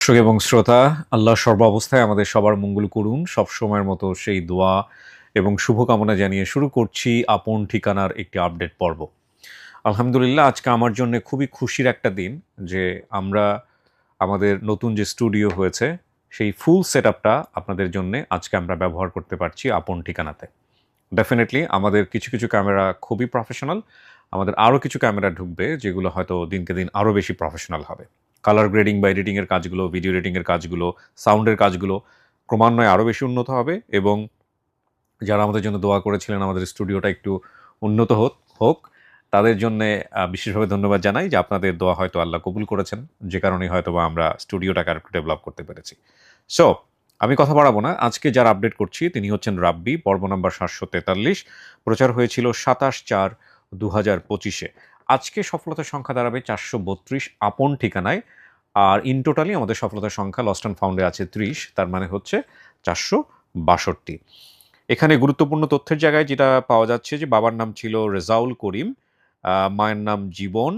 দর্শক এবং শ্রোতা, আল্লাহ সর্বাবস্থায় আমাদের সবার মঙ্গল করুন। সব সময়ের মতো সেই দোয়া এবং শুভকামনা জানিয়ে শুরু করছি আপন ঠিকানার একটি আপডেট পর্ব। আলহামদুলিল্লাহ, আজকে আমার জন্য খুবই খুশির একটা দিন যে আমরা আমাদের নতুন যে স্টুডিও হয়েছে সেই ফুল সেট আপটা আপনাদের জন্য আজকে আমরা ব্যবহার করতে পারছি আপন ঠিকানাতে। ডেফিনেটলি আমাদের কিছু কিছু ক্যামেরা খুবই প্রফেশনাল, আমাদের আরও কিছু ক্যামেরা ঢুকবে যেগুলো হয়তো দিনকে দিন আরও বেশি প্রফেশনাল হবে। কালার গ্রেডিং বা এডিটিংয়ের কাজগুলো, ভিডিও এডিটিংয়ের কাজগুলো, সাউন্ডের কাজগুলো ক্রমান্বয়ে আরও বেশি উন্নত হবে এবং যারা আমাদের জন্য দোয়া করেছিলেন আমাদের স্টুডিওটা একটু উন্নত হোক তাদের জন্যে বিশেষভাবে ধন্যবাদ জানাই যে আপনাদের দোয়া হয়তো আল্লাহ কবুল করেছেন, যে কারণে হয়তো বা আমরা স্টুডিওটাকে আর একটু ডেভেলপ করতে পেরেছি। সো আমি কথা বাড়াবো না, আজকে যারা আপডেট করছি তিনি হচ্ছেন রাব্বি, পর্ব নাম্বার 743, প্রচার হয়েছিল 27/4/2025। আজকে সফলতার সংখ্যা দাঁড়াবে 432 আপন ঠিকানায়। আর ইন টোটালি আমাদের সফলতার সংখ্যা লস্ট অ্যান্ড ফাউন্ডে আছে 30, তার মানে হচ্ছে 462। এখানে গুরুত্বপূর্ণ তথ্যের জায়গায় যেটা পাওয়া যাচ্ছে যে বাবার নাম ছিল রেজাউল করিম, মায়ের নাম জীবন,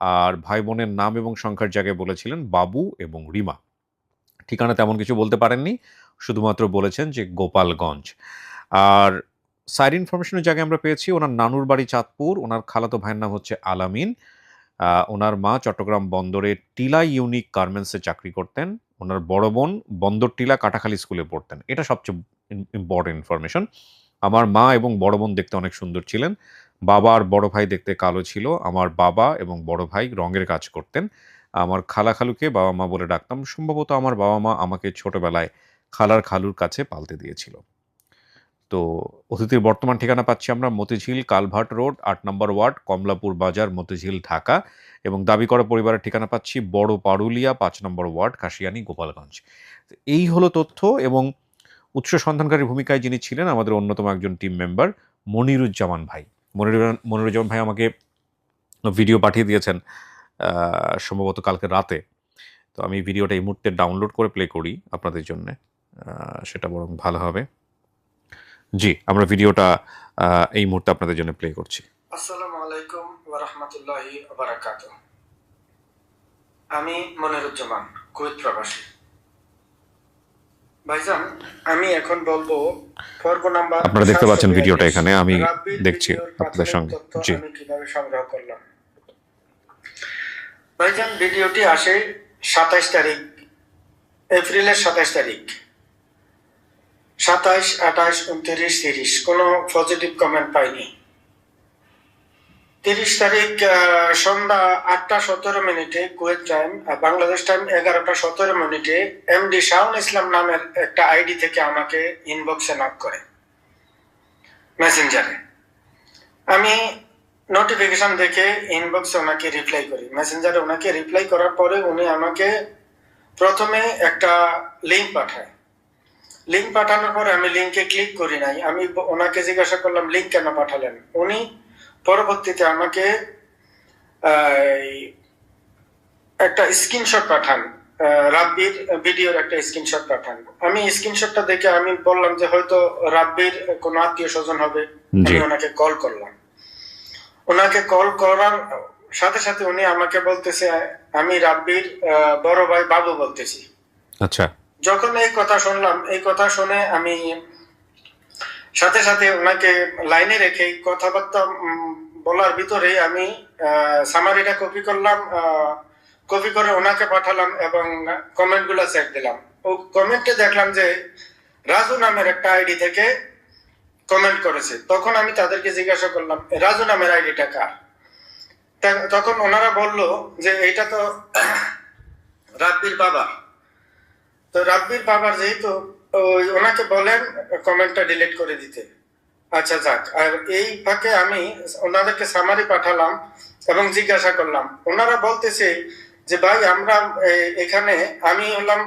আর ভাই বোনের নাম এবং সংখ্যার জায়গায় বলেছিলেন বাবু এবং রিমা। ঠিকানা তেমন কিছু বলতে পারেননি, শুধুমাত্র বলেছেন যে গোপালগঞ্জ। আর সাইড ইনফরমেশনের জায়গায় আমরা পেয়েছি ওনার নানুর বাড়ি চাঁদপুর, ওনার খালাতো ভাইয়ের নাম হচ্ছে আলামিন, ওনার মা চট্টগ্রাম বন্দরে টিলা ইউনিক গার্মেন্টসে চাকরি করতেন, ওনার বড় বোন বন্দর টিলা কাটাখালী স্কুলে পড়তেন। এটা সবচেয়ে ইম্পর্টেন্ট ইনফরমেশন। আমার মা এবং বড় বোন দেখতে অনেক সুন্দর ছিলেন, বাবা আর বড় ভাই দেখতে কালো ছিল। আমার বাবা এবং বড় ভাই রঙের কাজ করতেন। আমার খালা খালুকে বাবা মা বলে ডাকতাম, সম্ভবত আমার বাবা মা আমাকে ছোটবেলায় খালার খালুর কাছে পালতে দিয়েছিল। তো অতিথির বর্তমান ঠিকানা পাচ্ছি আমরা মতিঝিল কালভার্ট রোড, 8 নম্বর ওয়ার্ড, কমলাপুর বাজার, মতিঝিল, ঢাকা। এবং দাবি করা পরিবারের ঠিকানা পাচ্ছি বড় পারুলিয়া, 5 নম্বর ওয়ার্ড, কাশিয়ানী, গোপালগঞ্জ। এই হলো তথ্য। এবং উৎস সন্ধানকারী ভূমিকায় যিনি ছিলেন আমাদের অন্যতম একজন টিম মেম্বার মনিরুজ্জামান ভাই। মনিরুজ্জামান ভাই আমাকে ভিডিও পাঠিয়ে দিয়েছেন সম্ভবত কালকে রাতে। তো আমি ভিডিওটা এই মুহূর্তে ডাউনলোড করে প্লে করি আপনাদের জন্য, সেটা বরং ভালো হবে। জি, আমরা ভিডিওটা এই মুহূর্তে আপনাদের জন্য প্লে করছি। আসসালামু আলাইকুম ওয়া রাহমাতুল্লাহি ওয়া বারাকাতুহু। আমি মনিরুজ্জামান, কুয়েত প্রবাসী। ভাইজান, আমি এখন বলবো পর্ব নাম্বার, আপনারা দেখতে পাচ্ছেন ভিডিওটা এখানে, আমি দেখছি আপনাদের আপনাদের সঙ্গে। জি, আমি কিভাবে সংগ্রহ করলাম। ভাইজান, ভিডিওটি আসে 27 তারিখ, এপ্রিলের 27 তারিখ। 27, 28, 29, 30 কোনো পজিটিভ কমেন্ট পাইনি। 30 তারিখ সন্ধ্যা 8টা 17 মিনিটে কুয়েত টাইম, বাংলাদেশ টাইম 11টা 17 মিনিটে এমডি শাহুল ইসলাম নামের একটা আইডি থেকে আমাকে ইনবক্সে নক করে মেসেঞ্জারে। আমি নোটিফিকেশন দেখে ইনবক্সে ওনাকে রিপ্লাই করি। মেসেঞ্জারে ওনাকে রিপ্লাই করার পরে উনি আমাকে প্রথমে একটা লিঙ্ক পাঠায়। লিঙ্ক পাঠানোর পরে আমি লিঙ্কে ক্লিক করি নাই। আমি ওনাকে জিজ্ঞাসা করলাম লিঙ্ক কেন পাঠালেন। উনি পরবর্তীতে আমাকে একটা স্ক্রিনশট পাঠান, রাব্বির ভিডিওর একটা স্ক্রিনশট পাঠান। আমি স্ক্রিনশটটা দেখে আমি বললাম যে হয়তো রাব্বির কোনো আত্মীয় স্বজন হবে। আমি ওনাকে কল করলাম। ওনাকে কল করার সাথে সাথে উনি আমাকে বলতেছে আমি রাব্বির বড় ভাই বাবু বলতেছি। আচ্ছা। যখন এই কথা শুনলাম, এই কথা শুনে আমি সাথে সাথে ওনাকে লাইনে রেখে কথাবার্তা বলার ভিতরে আমি সামারিটা কপি করলাম, কপি করে ওনাকে পাঠালাম এবং কমেন্ট গুলা চেক দিলাম। ও কমেন্টে দেখলাম যে রাজু নামের একটা আইডি থেকে কমেন্ট করেছে। তখন আমি তাদেরকে জিজ্ঞাসা করলাম রাজু নামের আইডিটা কার। তখন ওনারা বলল যে এইটা তো রাব্বির বাবা। তো রাব্বির বাবার যেহেতু ওনাকে বলেন কমেন্টটা ডিলিট করে দিতে। আচ্ছা যাক। আর এই ফাঁকে আমি ওনাদেরকে সামারি পাঠালাম এবং জিজ্ঞাসা করলাম। ওনারা বলতেছে যে ভাই আমরা এখানে আমি হলাম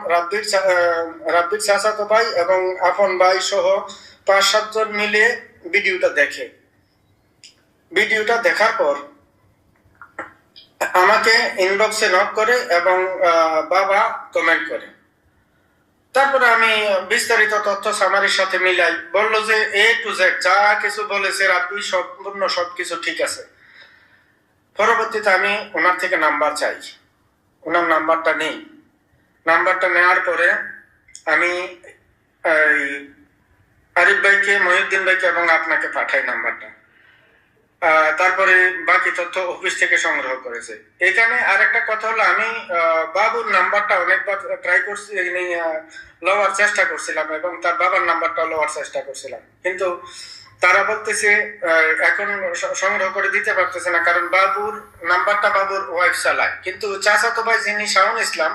রাব্বির চাচাতো ভাই এবং আপন ভাই সহ 5-7 জন মিলে ভিডিওটা দেখে। ভিডিওটা দেখার পর আমাকে ইনবক্সে নক করে এবং বাবা কমেন্ট করে। তারপরে আমি বিস্তারিত তথ্য সামারির সাথে মিলাই। বললো যে A to Z যা কিছু বলেছে রাব্বি সম্পূর্ণ সবকিছু ঠিক আছে। পরবর্তীতে আমি ওনার থেকে নাম্বার চাই, ওনার নাম্বারটা নেই। নাম্বারটা নেওয়ার পরে আমি এই আরিফ ভাইকে, মহিউদ্দিন ভাইকে এবং আপনাকে পাঠাই নাম্বারটা। তারপরে বাকি তথ্য অফিস থেকে সংগ্রহ করেছে। এখানে আরেকটা কথা হলো, আমি বাবুর নাম্বারটা অনেকবার ট্রাই করছি, লওয়ার চেষ্টা করছিলাম এবং তার বাবার নাম্বারটা লওয়ার চেষ্টা করছিলাম, কিন্তু তারা বলতেছে এখন সংগ্রহ করে দিতে পারতেছে না, কারণ বাবুর নাম্বারটা বাবুর ওয়াইফ চালায়। কিন্তু চাচাতো ভাই যিনি শাওন ইসলাম,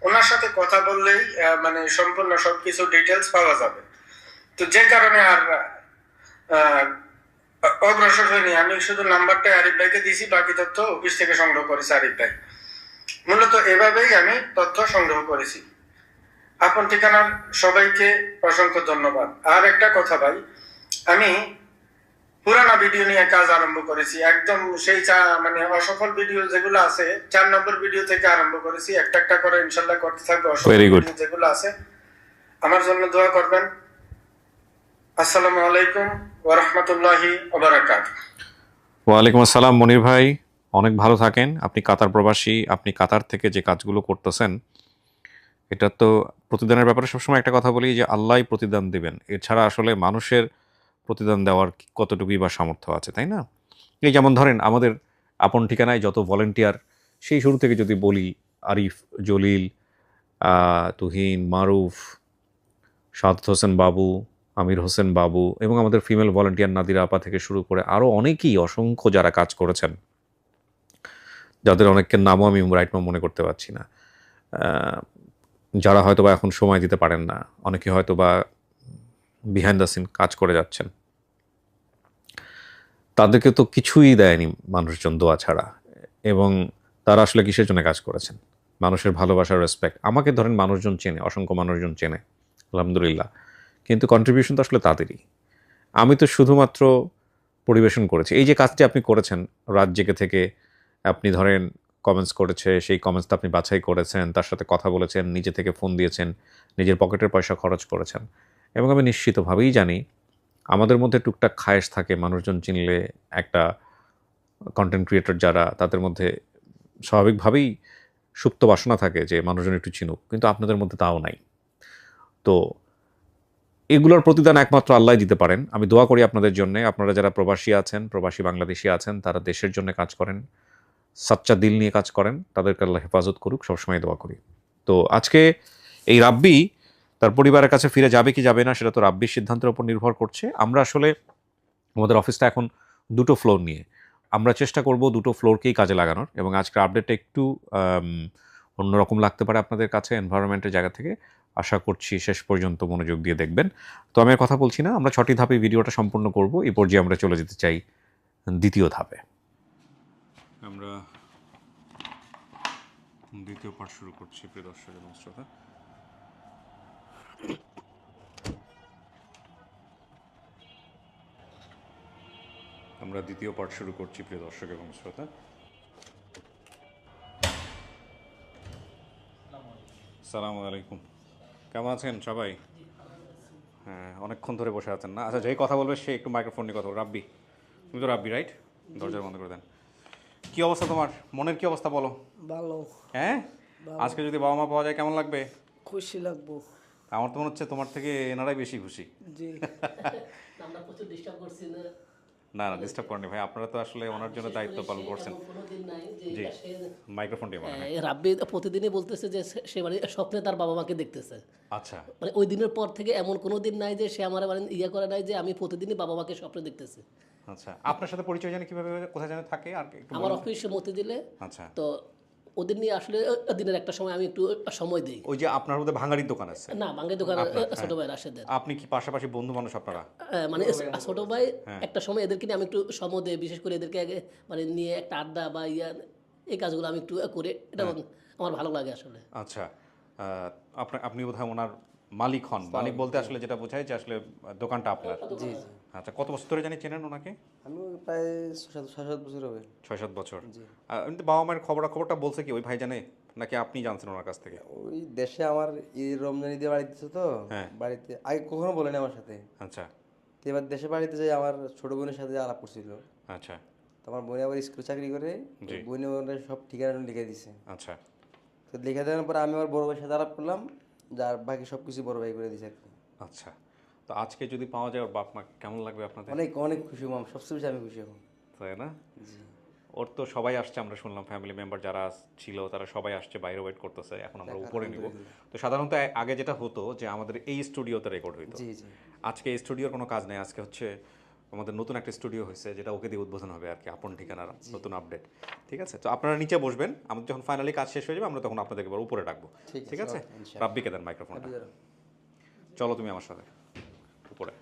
ওনার সাথে কথা বললেই মানে সম্পূর্ণ সবকিছু ডিটেলস পাওয়া যাবে। তো যে কারণে আর অগ্রসর হয়নি। আমি শুধু নাম্বারটা আরিফ ভাইকে দিয়েছি, বাকি তথ্য অফিস থেকে সংগ্রহ করেছে আরিফ ভাই। মূলত এভাবেই আমি তথ্য সংগ্রহ করেছি। আপন ঠিকানার সবাইকে অসংখ্য ধন্যবাদ। আর একটা কথা ভাই, আমি পুরানা ভিডিও নিয়ে কাজ আরম্ভ করেছি, একদম সেই মানে অসফল ভিডিও যেগুলো আছে 4 নম্বর ভিডিও থেকে আরম্ভ করেছি। একটা একটা করে ইনশাল্লাহ করতে থাকবো। অসফল ভিডিও যেগুলো আছে আমার জন্য দোয়া করবেন। আসসালামু আলাইকুম ওয়া রাহমাতুল্লাহি ওয়া বারাকাতুহু। ওয়ালাইকুম আসসালাম মনির ভাই, অনেক ভালো থাকেন। আপনি কাতার প্রবাসী, আপনি কাতার থেকে যে কাজগুলো করতেছেন, এটা তো প্রতিদানের ব্যাপারে সবসময় একটা কথা বলি যে আল্লাহই প্রতিদান দিবেন, এছাড়া আসলে মানুষের প্রতিদান দেওয়ার কতটুকুই বা সামর্থ্য আছে, তাই না? এই যেমন ধরেন আমাদের আপন ঠিকানায় যত ভলেন্টিয়ার, সেই শুরু থেকে যদি বলি, আরিফ, জলিল, তুহিন, মারুফ, সাদ হোসেন বাবু, আমির হোসেন বাবু এবং আমাদের ফিমেল ভলেন্টিয়ার নাদিরা আপা থেকে শুরু করে আরও অনেকেই, অসংখ্য যারা কাজ করেছেন, যাদের অনেকের নামও আমি রাইট নাও মনে করতে পারছি না, যারা হয়তো বা এখন সময় দিতে পারেন না, অনেকে হয়তো বা বিহাইন্ড দ্য সিন কাজ করে যাচ্ছেন, তাদেরকে তো কিছুই দেয়নি মানুষজন দোয়া ছাড়া। এবং তারা আসলে কিসের জন্য কাজ করেছেন? মানুষের ভালোবাসার রেসপেক্ট। আমাকে ধরেন মানুষজন চেনে, অসংখ্য মানুষজন চেনে, আলহামদুলিল্লাহ, কিন্তু কন্ট্রিবিউশন তো আসলে তাদেরই। আমি তো শুধুমাত্র পরিবেশন করেছি। এই যে কাজটি আপনি করেছেন রাত জেগে থেকে, আপনি ধরেন কমেন্টস করেছে, সেই কমেন্টসটা আপনি বাছাই করেছেন, তার সাথে কথা বলেছেন, নিজে থেকে ফোন দিয়েছেন, নিজের পকেটের পয়সা খরচ করেছেন। এবং আমি নিশ্চিতভাবেই জানি আমাদের মধ্যে টুকটাক খায়েশ থাকে, মানুষজন চিনলে, একটা কন্টেন্ট ক্রিয়েটর যারা, তাদের মধ্যে স্বাভাবিকভাবেই সুপ্ত বাসনা থাকে যে মানুষজন একটু চিনুক, কিন্তু আপনাদের মধ্যে তাও নাই। তো এগুলোর প্রতিদান একমাত্র আল্লাহ দিতে পারেন। আমি দোয়া করি আপনাদের জন্যে। আপনারা যারা প্রবাসী আছেন, প্রবাসী বাংলাদেশি আছেন, তারা দেশের জন্য কাজ করেন, সাচ্চা দিল নিয়ে কাজ করেন, তাদেরকে আল্লাহ হেফাজত করুক, সবসময় দোয়া করি। তো আজকে এই রাব্বি তার পরিবারের কাছে ফিরে যাবে কি যাবে না, সেটা তো রাব্বির সিদ্ধান্তের উপর নির্ভর করছে। আমরা আসলে আমাদের অফিসটা এখন 2টো ফ্লোর নিয়ে, আমরা চেষ্টা করব 2টো ফ্লোরকেই কাজে লাগানোর। এবং আজকের আপডেটটা একটু অন্যরকম লাগতে পারে আপনাদের কাছে এনভায়রনমেন্টের জায়গা থেকে। আশা করছি শেষ পর্যন্ত মনোযোগ দিয়ে দেখবেন। তো আমি আর কথা বলছি না, আমরা 6টি ধাপে ভিডিওটা সম্পূর্ণ করব। এই পর্যায়ে আমরা চলে যেতে চাই 2য় ধাপে। আমরা 2য় পার্ট শুরু করছি, প্রিয় দর্শক এবং শ্রোতা। আমরা 2য় পার্ট শুরু করছি, প্রিয় দর্শক এবং শ্রোতা। আসসালামু আলাইকুম, কেমন আছেন সবাই? হ্যাঁ, অনেকক্ষণ ধরে বসে আছেন না? আচ্ছা, যেই কথা বলবে সে একটু মাইক্রোফোন নিয়ে কথা বল। রাব্বি, তুমি তো রাব্বি রাইট? দরজা বন্ধ করে দেন। কি অবস্থা তোমার? মনের কি অবস্থা বলো? ভালো। হ্যাঁ, আজকে যদি বাবা মা পাওয়া যায় কেমন লাগবে? খুশি লাগবো। আমার তো মনে হচ্ছে তোমার থেকে এনারাই বেশি খুশি। জি। আমরা প্রচুর ডিস্টার্ব করছি না? না না, ডিস্টার্ব করেনি ভাই, আপনারা তো আসলে ওনার জন্য দায়িত্ব পালন করছেন। কোনোদিন নাই যে জি, এটা সে মাইক্রোফোনটি মনে হয়। রাব্বি প্রতিদিনই বলতেছে যে সে মানে স্বপ্নে তার বাবা মাকে দেখতেছে। আচ্ছা মানে ওই দিনের পর থেকে এমন কোনো দিন নাই যে সে আমার মানে ইয়ে করে নাই যে আমি প্রতিদিনই বাবা মাকে স্বপ্নে দেখতেছি। আচ্ছা, আপনার সাথে পরিচয় জানি কিভাবে, কোথায় জানি থাকে আর একটু আমার বলুন। অফিসে মতিঝিলে। আচ্ছা, তো ওদের নিয়ে আসলে দিনের একটা সময় আমি একটু সময় দিই। ওই যে আপনার মধ্যে ভাঙাড়ির দোকান আছে, না, বাঙ্গাই দোকান আপনার, ছোট হ্যাঁ। ভাই রাশেদের। আপনি কি পাশাপাশি বন্ধু মানুষ আপনারা? মানে ছোট ভাই হ্যাঁ। একটা সময় এদেরকে নিয়ে আমি একটু সময় দিই, বিশেষ করে এদেরকে আগে মানে নিয়ে একটা আড্ডা বা এই কাজগুলো আমি একটু করে, এটা আমার ভালো লাগে আসলে। আচ্ছা, আপনি বোধহয় ওনার মালিক হন। মালিক বলতে আসলে যেটা বোঝায় যে আসলে দোকানটা আপনার। জি জি। আচ্ছা, কত বছর ধরে জানি চেনেন ওনাকে? আমি প্রায় 6-7 বছর হবে। 6-7 বছর। জি। এমনিতে বাবা মায়ের খবরটা বলছে কি ওই ভাই জানে, নাকি আপনি জানছেন ওনার কাছ থেকে? ওই দেশে আমার রমজান ঈদে বাড়ি দিচ্ছে তো, হ্যাঁ। বাড়িতে আগে কখনো বলেনি আমার সাথে। আচ্ছা তো এবার দেশে বাড়িতে যাই, আমার ছোট বোনের সাথে আলাপ করছিল। আচ্ছা তো আমার বোনে আবার স্কুলে চাকরি করে, জি। বোনে ওরা সব ঠিকানা লিখে দিছে। আচ্ছা, তো লিখে দেওয়ার পরে আমি আমার বড় ভাইয়ের সাথে আলাপ করলাম, যার বাকি সব কিছু বড় ভাই করে দিয়েছে আর কি। আচ্ছা, তো আজকে যদি পাওয়া যায় ওর বাপ মা কেমন লাগবে আপনাদের? অনেক অনেক খুশি হলাম, সবচেয়ে বেশি আমি খুশি হলাম। তাই না? জি ওর তো সবাই আসছে, আমরা শুনলাম ফ্যামিলি মেম্বার যারা ছিল তারা সবাই আসছে, বাইরে ওয়েট করতেছে, এখন আমরা উপরে নিব। তো সাধারণত আগে যেটা হতো যে আমাদের এই স্টুডিওতে রেকর্ড হইতো, জি জি আজকে এই স্টুডিওর কোনো কাজ নেই, আজকে হচ্ছে আমাদের নতুন একটা স্টুডিও হয়েছে যেটা ওকে দিয়ে উদ্বোধন হবে আর কি, আপন ঠিকানার নতুন আপডেট। ঠিক আছে, তো আপনারা নিচে বসবেন, আমাদের যখন ফাইনালি কাজ শেষ হয়ে যাবে আমরা তখন আপনাদেরকে এবার উপরে ডাকবো। ঠিক আছে, ইনশাআল্লাহ। রাব্বিকে দেন মাইক্রোফোনটা। চলো তুমি আমার সাথে উপরে।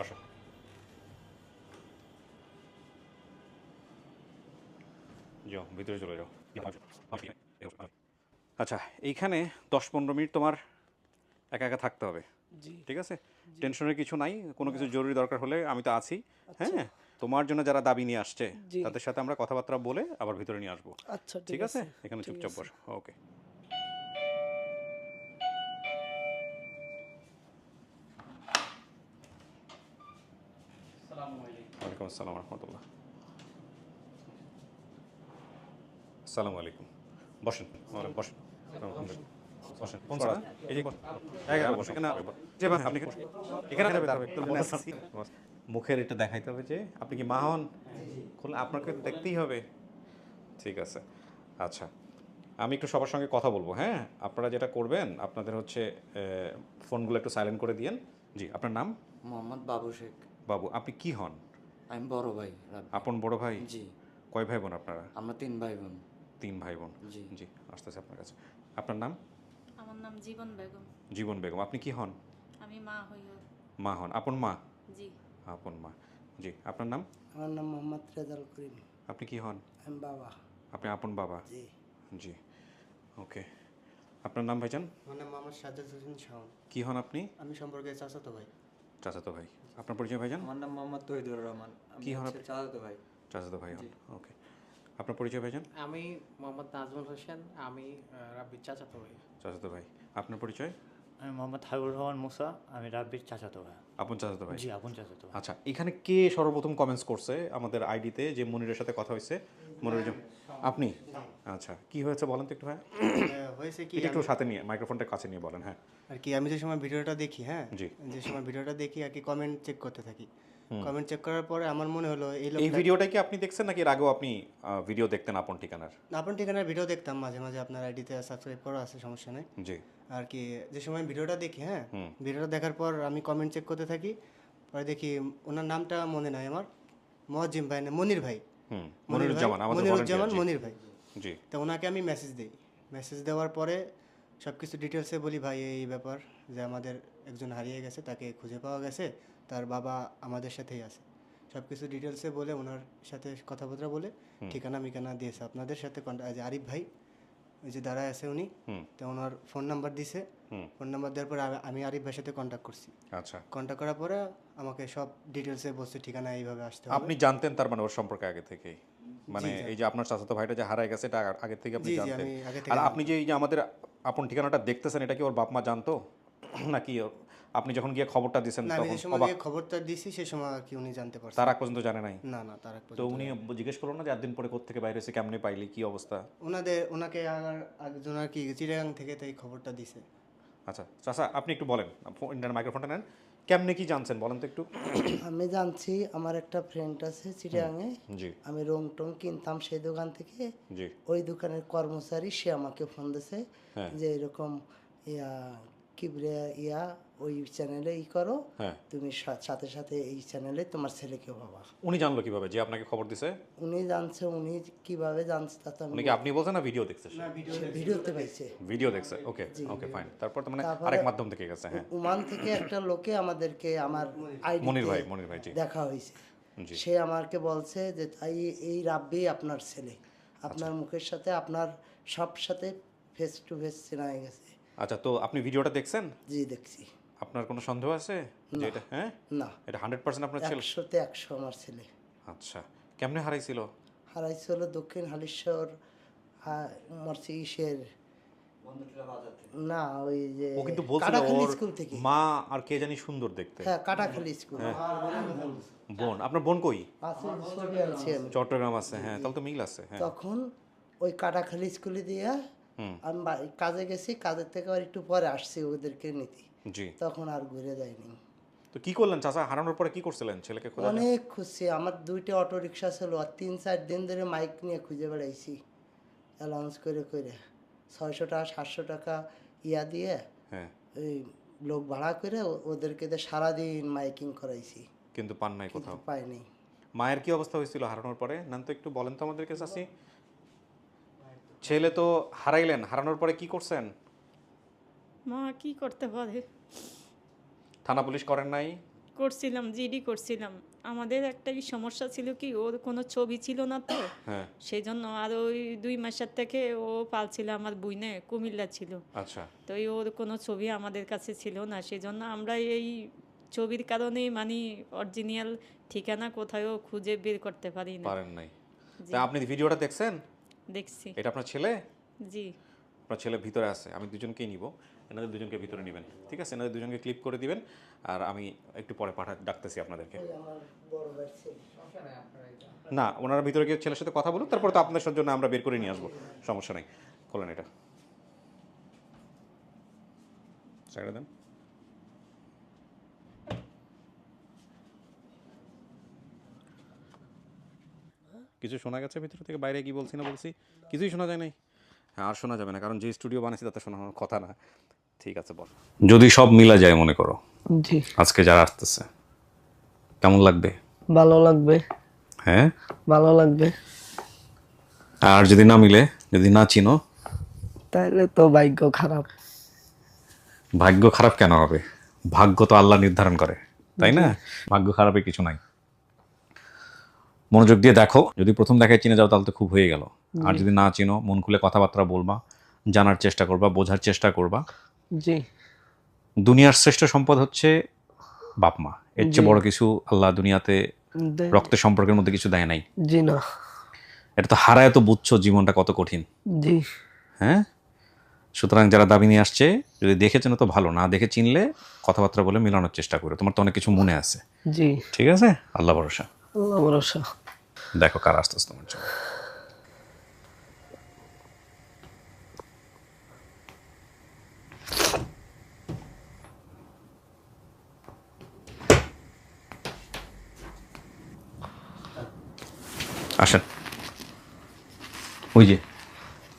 আসো। যাও ভিতরে চলে যাও। আচ্ছা, এইখানে 10-15 মিনিট তোমার একা একা থাকতে হবে। ঠিক আছে, টেনশনের কিছু নাই, কোনো কিছু জরুরি দরকার হলে আমি তো আছি। হ্যাঁ, তোমার জন্য যারা দাবি নিয়ে আসছে তাদের সাথে আমরা কথাবার্তা বলে আবার ভিতরে নিয়ে আসবো। আচ্ছা ঠিক আছে, এখানে চুপচাপ বসো। ওকে। ওয়ালাইকুম আসসালাম রহমতুল্লাহ। আসসালামু আলাইকুম। বসেন, বসেন, বসেন। কোন স্যার? এই যে বসেন। আপনি এখানে মুখের এটা দেখাইতে হবে যে আপনি কি মা হন, আপনাকে দেখতেই হবে। ঠিক আছে, আচ্ছা, আমি একটু সবার সঙ্গে কথা বলবো। হ্যাঁ, আপনারা যেটা করবেন আপনাদের হচ্ছে ফোনগুলো একটু সাইলেন্ট করে দিয়েন। জি, আপনার নাম? মোহাম্মদ বাবু শেখ। বাবু, আপনি কি হন? আমি বড় ভাই রাব্বি। আপন বড় ভাই? জি। কয় ভাই বোন আপনারা? আমরা 3 ভাই বোন। 3 ভাই বোন। জি। জি, আসতেছে আপনার কাছে। আপনার নাম? আমার নাম জীবন বেগম। জীবন বেগম, আপনি কি হন? আমি মা হই ওর। মা হন, আপন মা? জি। আপন মা। জি, আপনার নাম? আমার নাম মোহাম্মদ রেজাল করিম, আপনি কি হন? আমি বাবা। আপনি আপন বাবা? জি। জি, ওকে। আপনার নাম ভাইজান? আমার নাম মোহাম্মদ সাজ্জাদ হোসেন শাওন। কি হন আপনি? আমি সম্পর্কে চাচাতো ভাই। চাচাতো ভাই। আপনার পরিচয় ভাইজান? আমার নাম মোহাম্মদ তহিদুর রহমান। কি হন আপনি? চাচাতো ভাই। চাচাতো ভাই হন, ওকে। আপনার পরিচয় ভাইজান? আমি মোহাম্মদ নাজমুল হোসেন, আমি রাব্বির চাচাতো ভাই। চাচাতো ভাই। আপনার পরিচয়? আমি মোহাম্মদ হাবিবুর রহমান মুসা, আমি রাব্বির চাচাতো ভাই। আপন চাচাতো ভাই? জি, আপন চাচাতো ভাই। আচ্ছা, এখানে কে সর্বপ্রথম কমেন্টস করছে আমাদের আইডিতে যে মনিরের সাথে কথা হয়েছে? মনির আপনি? আচ্ছা, কি হয়েছে বলেন তো একটু। হ্যাঁ, হয়েছে কি, এটা একটু সাথে নিয়ে মাইক্রোফোনটা কাছে নিয়ে বলেন। হ্যাঁ, আর কি আমি যে সময় ভিডিওটা দেখি, হ্যাঁ জি। যে সময় ভিডিওটা দেখি আর কি কমেন্ট চেক করতে থাকি। কমেন্ট চেক করার পরে আমার মনে হলো এই এই লোকটা, ভিডিওটা কি আপনি দেখছেন নাকি এর আগেও আপনি ভিডিও দেখতেন আপন ঠিকানার? আপন ঠিকানার ভিডিও দেখতাম মাঝে মাঝে, আপনার আইডিতে সাবস্ক্রাইব করা আছে, সমস্যা নেই। জি। আর কি যে সময় ভিডিওটা দেখি, হ্যাঁ ভিডিওটা দেখার পর আমি কমেন্ট চেক করতে থাকি, পরে দেখি ওনার নামটা মনে নাই আমার, মজিম ভাই না মনির ভাই, মনিরুজ্জামান, আমাদের মনিরুজ্জামান volunteer, জি। মনির ভাই। জি। তো ওনাকে আমি মেসেজ দিই, মেসেজ দেওয়ার পরে সব কিছু ডিটেলসে বলি, ভাই এই ব্যাপার যে আমাদের একজন হারিয়ে গেছে, তাকে খুঁজে পাওয়া গেছে, তার বাবা আমাদের সাথেই আছে, সব কিছু ডিটেলসে বলে ওনার সাথে কথাবার্তা বলে ঠিকানা মিকানা দিয়েছে আপনাদের সাথে যে আরিফ ভাই ওই যে দাঁড়ায় আছে উনি, তো ওনার ফোন নাম্বার দিছে। ফোন নাম্বার দেওয়ার পরে আমি আরিফ ভাইয়ের সাথে কন্ট্যাক্ট করছি। আচ্ছা, কন্ট্যাক্ট করার পরে আমাকে সব ডিটেলসে বলছে ঠিকানা এইভাবে আসতে হবে। আপনি জানতেন তার মানে ওর সম্পর্কে আগে থেকেই? মানে এই যে আপনার চাচাতো ভাইটা যে হারায় গেছে এটা আগে থেকে আপনি জি জি জানতেন? আমি আগে থেকে আর আপনি যে এই যে আমাদের আপন ঠিকানাটা দেখতেছেন এটা কি ওর বাপ মা জানতো নাকি আপনি যখন গিয়ে খবরটা দিয়েছেন না, আমি তখন যে সময় অবাক? গিয়ে খবরটা দিছি সেই সময় আর কি উনি জানতে পারছেন। তার আগ পর্যন্ত জানে নাই? না না, তার তো উনি জিজ্ঞেস করলো না যে একদিন পরে কোত্থেকে বাইরে এসে কেমনে পাইলি, কি অবস্থা? ওনাকে একজন আর কি চিটাগাং থেকে তাই খবরটা দিছে। আচ্ছা চাচা, আপনি একটু বলেন, ইন্টার মাইক্রোফোনটা নেন, কেমনে কি জানছেন বলেন তো একটু। আমি জানছি, আমার একটা ফ্রেন্ড আছে চিটাগাংয়ে, জি। আমি রং টং কিনতাম সেই দোকান থেকে। জি। ওই দোকানের কর্মচারী সে আমাকে ফোন দিছে হ্যাঁ। যে এরকম ইয়া কিবরিয়া ইয়া ওই চ্যানেলে করো, হ্যাঁ। তুমি সাথে সাথে এই চ্যানেলে তোমার ছেলেকে পাবা। উনি জানলো কিভাবে যে আপনাকে খবর দিছে? উনি জানছে, উনি কিভাবে জানছে তা তো আমি উনি কি আপনি বলছেন না ভিডিও দেখছে? সে ভিডিওতে পাইছে। ভিডিও দেখছে, ওকে ওকে ফাইন। তারপর তো মানে তারপরে আরেক মাধ্যম থেকে গেছে। হ্যাঁ, ওমান থেকে একটা লোকে আমাদেরকে আমার মনির ভাই, আইডি মনির ভাই, জি। দেখা হয়েছে। জি। সে আমাকে বলছে যে তাই এই রাব্বি আপনার ছেলে, আপনার মুখের সাথে আপনার সব সাথে ফেস টু ফেস চেনা হয়ে গেছে। আচ্ছা, তো আপনি ভিডিওটা দেখছেন? জি দেখছি। আপনার কোনো সন্দেহ আছে যে এটা? হ্যাঁ, না, এটা 100% আপনার ছেলে? 100-তে 100 আমার ছেলে। আচ্ছা, কেমনে হারাইছিল? হারাইছে হলো দক্ষিণ হালিশ্বর মরছি ইসের না ওই যে ও কিন্তু বলছিল কাটাখালী ওর স্কুল থেকে। মা আর কে জানি সুন্দর দেখতে। হ্যাঁ কাটাখালী স্কুল। বোন, আপনার বোন কই? আছে ছবি আনছি আমি। চট্টগ্রাম আছে, হ্যাঁ তাহলে তো মিল আছে। হ্যাঁ তখন ওই কাটাখালী স্কুলে দিয়ে আমি কাজে গেছি, কাজের থেকে আর একটু পরে আসছি ওদেরকে নিতে, জি। তখন আর ঘুরে যায়নি। তো কি করলেন চাচা, হারানোর পরে কি করছিলেন ছেলেকে খোঁজা? অনেক খুঁজছি, আমার 2টা অটো রিক্সা ছিল, আর 3-4 দিন ধরে মাইক নিয়ে খুঁজে বেড়াইছি, অ্যালাউন্স করে করে 600 টাকা 700 টাকা ইয়া দিয়ে হ্যাঁ ওই লোক ভাড়া করে ওদেরকে দিয়ে সারাদিন মাইকিং করাইছি, কিন্তু পান নাই কিন্তু কোথাও। পাইনি। মায়ের কি অবস্থা হয়েছিল হারানোর পরে, নাম তো একটু বলেন তো আমাদেরকে চাচি। ছেলে তো হারাইলেন, হারানোর পরে কি করছেন? মা কি করতে পারে, থানা পুলিশ করেন নাই? করছিলাম, জিডি করছিলাম। আমাদের একটাই সমস্যা ছিল কি, ওর কোনো ছবি ছিল না তো, হ্যাঁ সেই জন্য। আর ওই 2 মাসের থেকে ও পালছিল আমার বুইনে, কুমিল্লা ছিল। আচ্ছা। তো ওর কোনো ছবি আমাদের কাছে ছিল না, সেই জন্য আমরা এই ছবির কারণেই মানে অরিজিনাল ঠিকানা কোথাও খুঁজে বের করতে পারি না। পারেন নাই। জি। তা আপনি ভিডিওটা দেখছেন? দেখছি। এটা আপনার ছেলে? জি। আপনার ছেলে ভিতরে আছে, আমি দুজনকেই নিব, এনাদের দুজনকে ভিতরে নেবেন, ঠিক আছে? এনাদের দুজনকে ক্লিপ করে দিবেন, আর আমি একটু পরে ডাকতেছি আপনাদেরকে। আমার বড় ভাই ছেলে। না, ওনারা ভিতরে গিয়ে ছেলের সাথে কথা বলুন, তারপর তো আপনাদের জন্য আমরা বের করে নিয়ে আসবো, সমস্যা নেই। খোলেন এটা, সাইডে দেন। কিছু শোনা গেছে ভিতর থেকে? বাইরে কি বলছি না বলছি কিছুই শোনা যায় নাই? হ্যাঁ, আর শোনা যাবে না, কারণ যে স্টুডিও বানাইছি তাতে শোনানোর কথা না। ঠিক আছে, বল। যদি সব মিলা যায় মনে করো, জি আজকে যারা আসতেছে কেমন লাগবে? ভালো লাগবে, হ্যাঁ ভালো লাগবে। আর যদি না মিলে, যদি না চিনো, তাহলে তো ভাগ্য খারাপ। ভাগ্য খারাপ কেন হবে? ভাগ্য তো আল্লাহ নির্ধারণ করে, তাই না? ভাগ্য খারাপে কিছু নাই। মনোযোগ দিয়ে দেখো, যদি প্রথম দেখায় চিনে যাও তাহলে তো খুব হয়ে গেল। আর যদি না চিনো, মন খুলে কথাবার্তা বলবা, জানার চেষ্টা করবা, বোঝার চেষ্টা করবা। জি দুনিয়ার শ্রেষ্ঠ সম্পদ হচ্ছে বাপ মা, এর চেয়ে বড় কিছু আল্লাহ দুনিয়াতে রক্তের সম্পর্কের মধ্যে কিছু দেয় নাই। জি না, এটা তো হারায় তো বুঝছো জীবনটা কত কঠিন। জি হ্যাঁ, সুতরাং যারা দাবি নিয়ে আসছে, যদি দেখে চেনো তো ভালো, না দেখে চিনলে কথাবার্তা বলে মিলানোর চেষ্টা করো। তোমার তো অনেক কিছু মনে আছে, জি ঠিক আছে? আল্লাহ ভরসা। আল্লাহ ভরসা। দেখো কার আসতেছে তোমার জন্য। আসেন, ওই যে।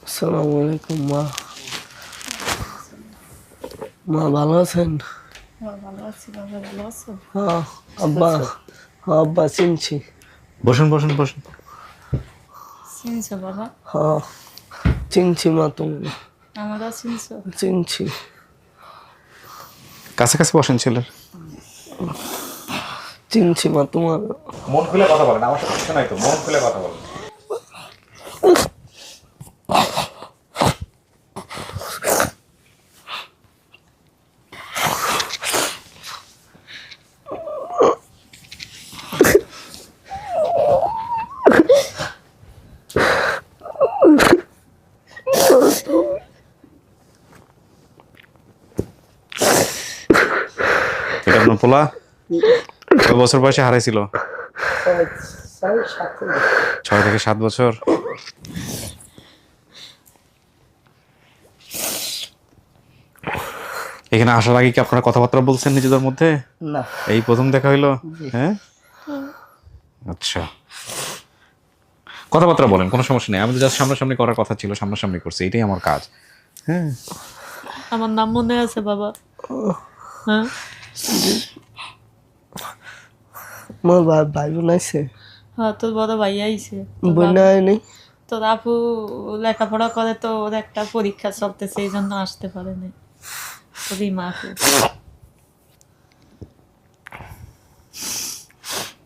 আসসালামু আলাইকুম মা। মা ভালো আছেন? ভালো আছি বাবা, ভালো আছো? হ্যাঁ আব্বা, হ্যাঁ আব্বা চিনছি। বসুন বসুন বসুন। চিনছো বাবা? হ্যাঁ চিনছি মা, তুমি? আমারও চিনছো? চিনছি। কাছাকাছি বসেন ছেলের। চিনছি মা তোমার। মন খুলে কথা বলেন, আমার সাথে কিছু নাই তো, মন খুলে কথা বলেন। এটা আপনার পোলা? কয় বছর বয়সে হারাইছিল? 6 থেকে 7 বছর। এখানে আসার আগে কি আপনারা কথাবার্তা বলছেন নিজেদের মধ্যে? না, এই প্রথম দেখা হইলো? হ্যাঁ, আচ্ছা, কথাবার্তা বলেন, কোনো সমস্যা নেই। আমি তো জাস্ট সামনাসামনি করার কথা ছিল, সামনাসামনি করছি, এটাই আমার কাজ। হ্যাঁ, আমার নাম মনে আছে বাবা? হ্যাঁ, মা ভাই বোন আছে? হ্যাঁ, তোর বড় ভাই আইছে। বোন আয়নি? তোর আপু লেখাপড়া করে, তো ওর একটা পরীক্ষা চলতেছে, এই জন্য আসতে পারে না। ওরই মা আপু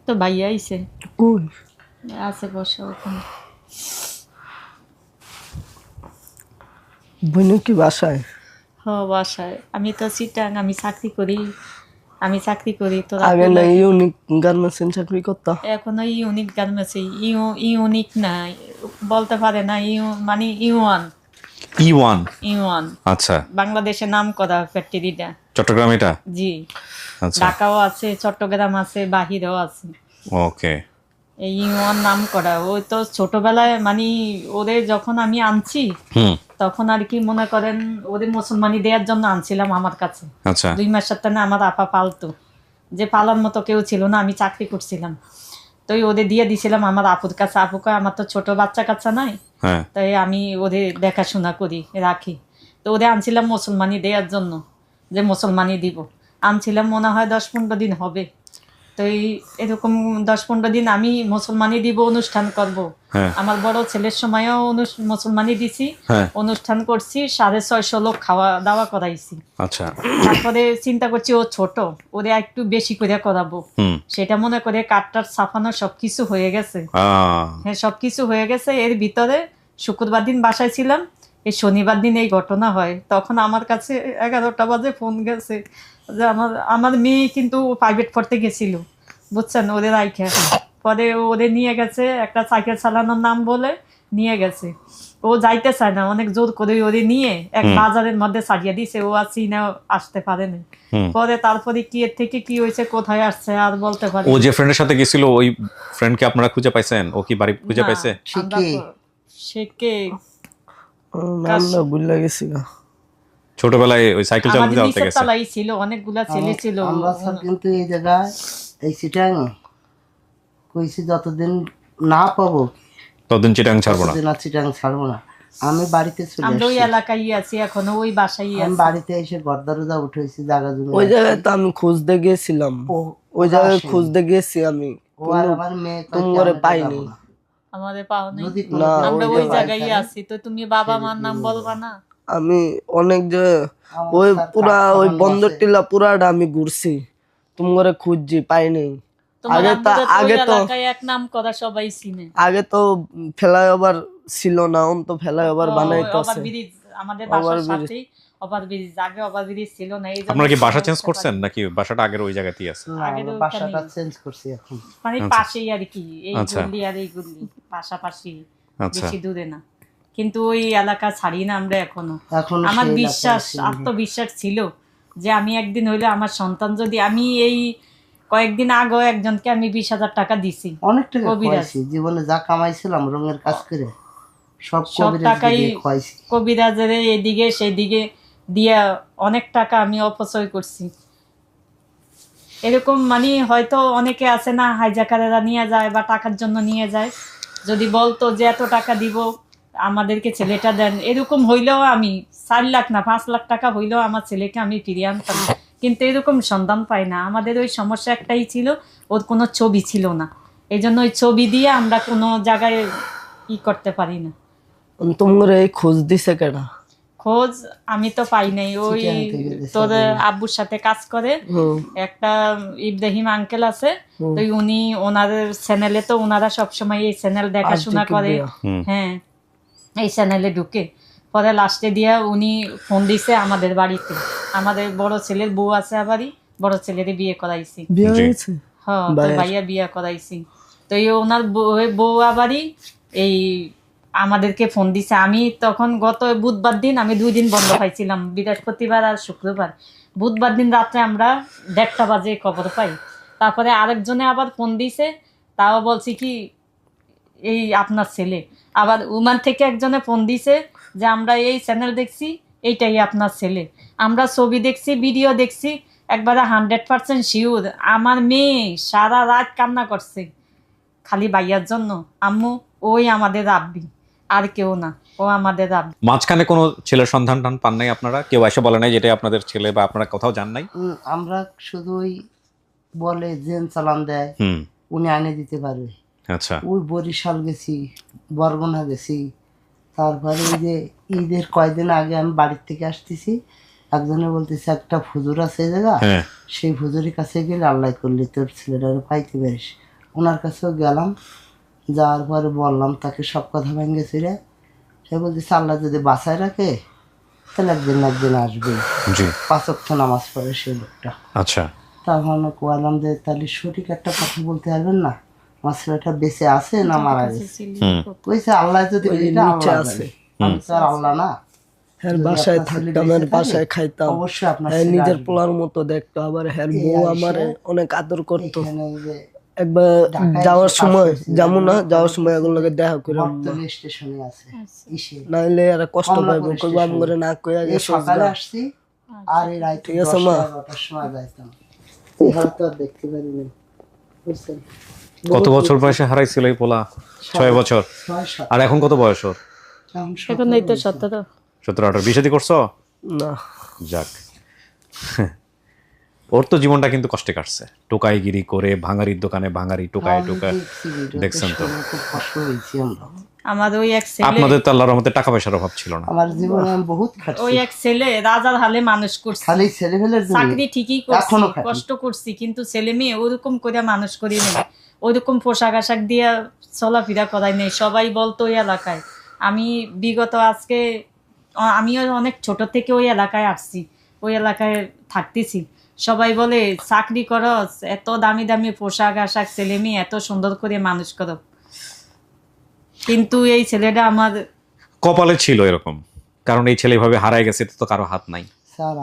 তো ভাই আইছে, কই আছে বসে ওখানে। বোন কি বাসায়? হ্যাঁ বাসায়। আমি তো চিটাং, আমি চাকরি করি। তোর আগে না ইউনিক গার্মেন্টসে চাকরি করতাম। এখনো ইউনিক গার্মেন্টসে, ইউনিক না বলতে পারে না, মানে ইউয়ান। E1 ইউয়ান আচ্ছা, বাংলাদেশে নাম করা ফ্যাক্টরিটা। চট্টগ্রাম এটা? জি, আচ্ছা, ঢাকাও আছে, চট্টগ্রাম আছে, বাহিরেও আছে। ওকে। এই ইউয়ান নাম করা। ওই তো ছোটবেলায় মানে ওদের যখন আমি আনছি হুম, তখন আর কি মনে করেন ওদের মুসলমানি দেওয়ার জন্য আনছিলাম আমার কাছে। আচ্ছা, 2 মাসের টানে আমার আপা পালতো, যে পালার মতো কেউ ছিল না, আমি চাকরি করছিলাম, তো ওদের দিয়ে দিছিলাম আমার আপুর কাছে। আপুকে আমার তো ছোট বাচ্চা কাচ্চা নাই, হ্যাঁ, তাই আমি ওদের দেখাশোনা করি, রাখি। তো ওদের আনছিলাম মুসলমানি দেওয়ার জন্য, যে মুসলমানি দিব। আনছিলাম মনে হয় 10-15 দিন হবে। তো এরকম 10-15 দিন আমি মুসলমানি দিব, অনুষ্ঠান করব। হ্যাঁ, আমার বড় ছেলের সময়ও মুসলমানি দিছি, হ্যাঁ, অনুষ্ঠান করছি, 650 লোক খাওয়া দাওয়া করাইছি। আচ্ছা, তারপরে চিন্তা করছি ও ছোট, ওরে একটু বেশি করে করাবো। হুম, সেটা মনে করে কাঠটার ছাপানো সবকিছু হয়ে গেছে। আহ, হ্যাঁ, সবকিছু হয়ে গেছে। এর ভিতরে শুক্রবার দিন বাসায় ছিলাম, এই শনিবার দিন এই ঘটনা হয়। তখন আমার কাছে 11টা বাজে ফোন গেছে যে আমার মেয়ে কিন্তু প্রাইভেট পড়তে গেছিল, বুঝছেন, ওদের আইখা। পরে ওদের নিয়ে গেছে, একটা সাইকেল চালানোর নাম বলে নিয়ে গেছে। ও যাইতে চায় না, অনেক জোর করে ওদের নিয়ে এক বাজারের মধ্যে ছাড়িয়ে দিছে। ও আর চিনা আসতে পারে না। হুম। পরে তারপরে কি এর থেকে কি হয়েছে, কোথায় আসছে আর বলতে পারি ও যে ফ্রেন্ডের সাথে গেছিল ওই ফ্রেন্ডকে আপনারা খুঁজে পাইছেন? ও কি বাড়ি খুঁজে না। পাইছে? আমরা সে কে নামটা ভুলে গেছি গা। ছোটবেলায় ওই সাইকেল চালাতে আমাদের চালাতে নিচের গেছে? তলায় ছিল, অনেকগুলা ছেলে ছিল। আমরা স্যার কিন্তু এই জায়গায় এই চিটাং কইছি যতদিন না পাবো ততদিন চিটাং ছাড়বো না। ততদিন আর চিটাং ছাড়বো না। আমি বাড়িতে চলে আমরা ওই আসছি। এলাকায় আছি এখনো, ওই বাসায় আমি আছি। বাড়িতে এসে গর্দারুদা উঠেছি জায়গা জমি। ওই জায়গায় তো আমি খুঁজতে গিয়েছিলাম, ওই জায়গায় খুঁজতে গেছি আমি, ও আর আমার মেয়ে তুমি করে পাইনি। আমাদের পাও নেই, যদি না, আমরা ওই ওই জায়গায় জায়গায় আছি। তো তুমি বাবা মার নাম বলবা না? আমি অনেক যে ওই পুরা ওই বন্দর টিলা পুরাটা আমি ঘুরছি, তুমি করে খুঁজছি পাইনি। তোমার আগে তো আগে তো এলাকায় এক নাম করা সবাই চিনে। আগে তো ফ্লাইওভার ছিল না, অন তো ফ্লাইওভার বানাইতেছে। ওভারব্রিজ আমাদের বাসার সাথেই ওভারব্রিজ, আগে ওভারব্রিজ ছিল না। এই আপনারা কি বাসা চেঞ্জ করছেন নাকি বাসাটা আগের ওই জায়গাতেই আছে? না, আমরা বাসাটা চেঞ্জ করছি এখন। মানে পাশেই আর কি, এই আচ্ছা। গলি আর এই গলি পাশাপাশি, আচ্ছা, বেশি দূরে না। কিন্তু ওই এলাকা ছাড়ি না আমরা এখনো। এখনো আমার সেই বিশ্বাস, এলাকায় আছি। আত্মবিশ্বাস ছিল যে আমি একদিন হইলে আমার সন্তান যদি, আমি এই কয়েকদিন আগেও একজনকে আমি 20,000 টাকা দিছি। অনেক টাকা কবিরাজ। খাইছি জীবনে, যা কামাইছিলাম রঙের কাজ করে সব সব কবিরাজ টাকাই দিয়ে খাইছি। কবিরাজের এদিকে সেদিকে দিয়া অনেক টাকা আমি অপচয় করছি। এরকম মানে হয়তো অনেকে আছে না, হাইজাকারেরা নিয়ে যায় বা টাকার জন্য নিয়ে যায়। যদি বলতো যে এত টাকা দিব আমাদেরকে ছেলেটা দেন, এরকম হইলেও আমি 4 লাখ না 5 লাখ টাকা হইলেও আমার ছেলেকে আমি ফিরিয়ে আনতাম। কিন্তু এরকম সন্ধান পাই না। আমাদের ওই সমস্যা একটাই ছিল, ওর কোনো ছবি ছিল না। এই জন্য ওই ছবি দিয়ে আমরা কোনো জায়গায় ই করতে পারি না। তুমি করে এই খোঁজ দিছে কেনা? খোঁজ আমি তো পাই নাই। ওই চিটাং থেকে দিছে তোর আব্বুর সাথে কাজ করে একটা ইব্রাহিম আঙ্কেল আছে, তো উনি ওনার চ্যানেলে, তো ওনারা সবসময় এই চ্যানেল দেখাশোনা করে। হ্যাঁ, এই চ্যানেলে ঢুকে পরে লাস্টে দিয়া উনি ফোন দিছে আমাদের বাড়িতে। আমাদের বড় ছেলের বউ আছে, আবারই বড় ছেলের বিয়ে করাইছি। বিয়ে হয়েছে? হ্যাঁ, তো ভাইয়া বিয়ে করাইছি। তো এই ওনার বউ আবারই এই আমাদেরকে ফোন দিছে। আমি তখন গত বুধবার দিন আমি 2 দিন বন্ধ পাইছিলাম, বৃহস্পতিবার আর শুক্রবার। বুধবার দিন রাত্রে আমরা 1:30 বাজে খবর পাই। তারপরে আরেকজনে আবার ফোন দিছে, তাও বলছি কি এই আপনার ছেলে। আবার উমান থেকে একজনে ফোন দিছে যে আমরা এই চ্যানেল দেখছি, এইটাই আপনার ছেলে। আমরা ছবি দেখছি, ভিডিও দেখছি, একবারে 100% শিওর। আমার মেয়ে সারা রাত কান্না করছে খালি ভাইয়ার জন্য। আম্মু ওই আমাদের রাব্বি, আর কেউ না, ও আমাদের রাব্বি। মাঝখানে কোনো ছেলের সন্ধান টান পান নাই আপনারা? কেউ এসে বলে নাই যেটা আপনাদের ছেলে, বা আপনারা কোথাও যান নাই? আমরা শুধু ওই বলে জেন চালান দেয়, উনি আনে দিতে পারবে। আচ্ছা, ওই বরিশাল গেছি, বরগুনা গেছি। তারপরে ওই যে ঈদের কয়েকদিন আগে আমি বাড়ির থেকে আসতেছি, একজনে বলতেছে একটা ফুজুর আছে এই জায়গা, সেই ফুজুরের কাছে গেলে আল্লাহ করলে তোর ছেলেটারে পাইতে পারিস। ওনার কাছেও গেলাম, যাওয়ার পরে বললাম তাকে সব কথা ভেঙেছি রে। সে বলতেছে আল্লাহ যদি বাঁচায় রাখে তাহলে একদিন না একদিন আসবে। 5 ওয়াক্ত নামাজ পড়ে সেই লোকটা। আচ্ছা, তখন আমি কইলাম যে তাহলে সঠিক একটা কথা বলতে পারবেন না, আমার ছেলেটা বেঁচে আছে না মারা গেছে? কইছে আল্লাহ যদি, এটা আল্লাহ আছে, আমি তো আর আল্লাহ না। হ্যার যদি বাসায় আপনার ছেলে থাকতাম, বেঁচে হ্যার থাকে, বাসায় খাইতাম, অবশ্যই আপনার হ্যাঁ ছেলে নিজের আসবে। পোলার মতো দেখতো। আবার হ্যার এই বউ আইসা আমারে অনেক আদর করতো। এখানে এই যে একবার ঢাকায় যাওয়ার এসে কাজ সময় করছি, যাবো না, রান্নার যাওয়ার কাজ সময় করছি এগুলো যে দেখা করে বটতলী স্টেশনে আছে ইসে নাইলে এরা কষ্ট পাইবো, কমলাপুর কইবো আমি করে স্টেশনে। না কইয়া এই গেছে। সকালে আসছি আর এই রাত ঠিক আছে মা। 10-11টার সময় যাইতাম, এবার তো আর দেখতে পারিনি, বুঝছেন? কত বছর বয়সে হারাইছিল এই পোলা? 6 বছর। 6-7 আর এখন কত বয়স ওর? এখন এই তো 17। 17-18। বিয়ে শাদী করছো? না। যাক, ওর তো জীবনটা কিন্তু কষ্টে কাটছে, টোকাইগিরি করে ভাঙারির দোকানে ভাঙারি টোকায় টোকায়। দেখছেন তো, খুব কষ্ট হয়েছে আমরা। আমার ওই এক ছেলে, আপনাদের তো আল্লাহর রহমতে টাকা পয়সার অভাব ছিল না। আমার জীবনে আমি বহুত খাটছি, ওই এক ছেলে রাজার হালে মানুষ করছে। খালি ছেলেপেলের জন্য চাকরি ঠিকই করছি, এখনো খাটি। কষ্ট করছি, কিন্তু ছেলে মেয়ে ওরকম করে মানুষ করি নেই, ওইরকম পোশাক আশাক দিয়ে চলাফেরা করাই নেই। সবাই বলতো ওই এলাকায়, আমি বিগত আজকে আমিও অনেক ছোট থেকে ওই এলাকায় আসছি, ওই এলাকায় থাকতেছি। সবাই বলে চাকরি করো, এত দামি দামি পোশাক আশাক, ছেলে মেয়ে এত সুন্দর করে মানুষ করো, কিন্তু এই ছেলেটা আমার কপালে ছিল এরকম, কারণ এই ছেলে এভাবে হারায় গেছে, এটা তো কারো হাত নাই। স্যার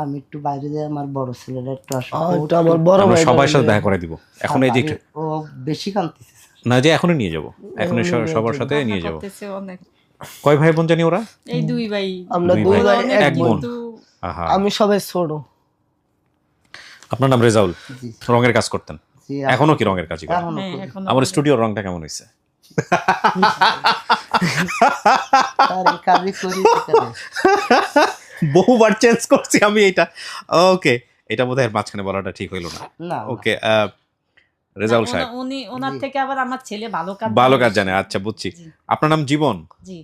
আমি একটু বাইরে যাই, আমার বড় ছেলেটা একটু আসে, এটা আমার বড় আমরা ভাই। সবার সাথে দেখা করে দিব এখন। এই যে ও বেশি কাঁদতেছে স্যার। না, যে এখনই নিয়ে যাব, এখনই সবার সাথে নিয়ে যাব। করতেছে অনেক। কয় ভাই বোন জানি ওরা? এই 2 ভাই। আমরা দুই 2 ভাই, ভাই এক এক বোন। বোন। আহা, আমি সবাই ছোট। আপনার নাম রেজাউল, জি রঙের কাজ করতেন, জি, এখনো কি রঙের কাজই করেন? এখনো হ্যাঁ, করি। এখন আমার স্টুডিওর রংটা কেমন হয়েছে? স্যার এই কাজই করি এখানে। বহুবার চেঞ্জ করছি আমি এটা। ওকে, এটা বোধহয় মাঝখানে বলাটা ঠিক হইলো না। না ওকে, রেজাউল সাহেব উনি ওনার থেকে আবার আমার ছেলে ভালো কাজ ভালো কাজ জানে। আচ্ছা, বুঝছি। জি। আপনার নাম জীবন? জি।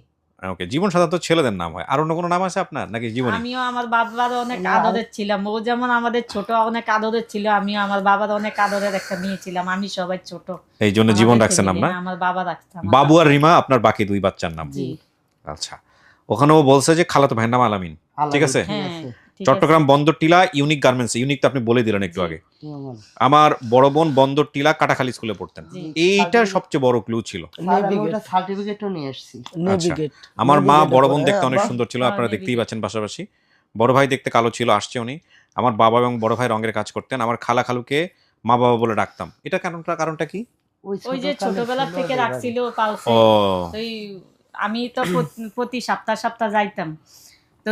ওকে, জীবন সাধারণত ছেলেদের নাম হয়, আর অন্য কোনো নাম আছে আপনার নাকি জীবনী? আমিও আমার বাবার অনেক না। আদরের ছিলাম, ও যেমন আমাদের ছোট অনেক আদরের ছিল, আমিও আমার বাবার অনেক আদরের একটা মেয়ে ছিলাম। আমি সবাই ছোট, এই জন্য জীবন আমাদের রাখছেন family, আপনার? হ্যাঁ, আমার বাবা রাখছে আমার বাবু আর রিমা আপনার বাকি 2 বাচ্চার নাম? জি। আচ্ছা, ওখানেও বলছে যে খালাতো ভাইয়ের নাম আলামিন, ঠিক আছে? হ্যাঁ, ঠিক আছে। চট্টগ্রাম বন্দর টিলা ইউনিক গার্মেন্টস, ইউনিক তো আপনি বলে দিলেন একটু আগে। কেমন? আমার বড় বোন বন্দর টিলা কাটাখালী স্কুলে পড়তেন, জি। এইটা সবচেয়ে বড় ক্লু ছিল। স্যার আমি ওটা সার্টিফিকেটও নিয়ে এসেছি। নেভিগেট। আমার মা নেভিগেট বড় করে, বোন দেখতে হ্যাঁ, অনেক বাহ। সুন্দর ছিল, হ্যাঁ, আপনারা দেখতেই নেভিগেট। পাচ্ছেন পাশাপাশি। বড় ভাই দেখতে কালো ছিল, আসছে উনি। আমার বাবা এবং বড় ভাই রঙের কাজ করতেন, আমার খালা খালুকে মা বাবা বলে ডাকতাম। এটা কারণটা কি? ওই যে ছোটবেলা থেকে রাখছিল পালছে। ও ওই আমি তো প্রতি সপ্তাহ যাইতাম, তো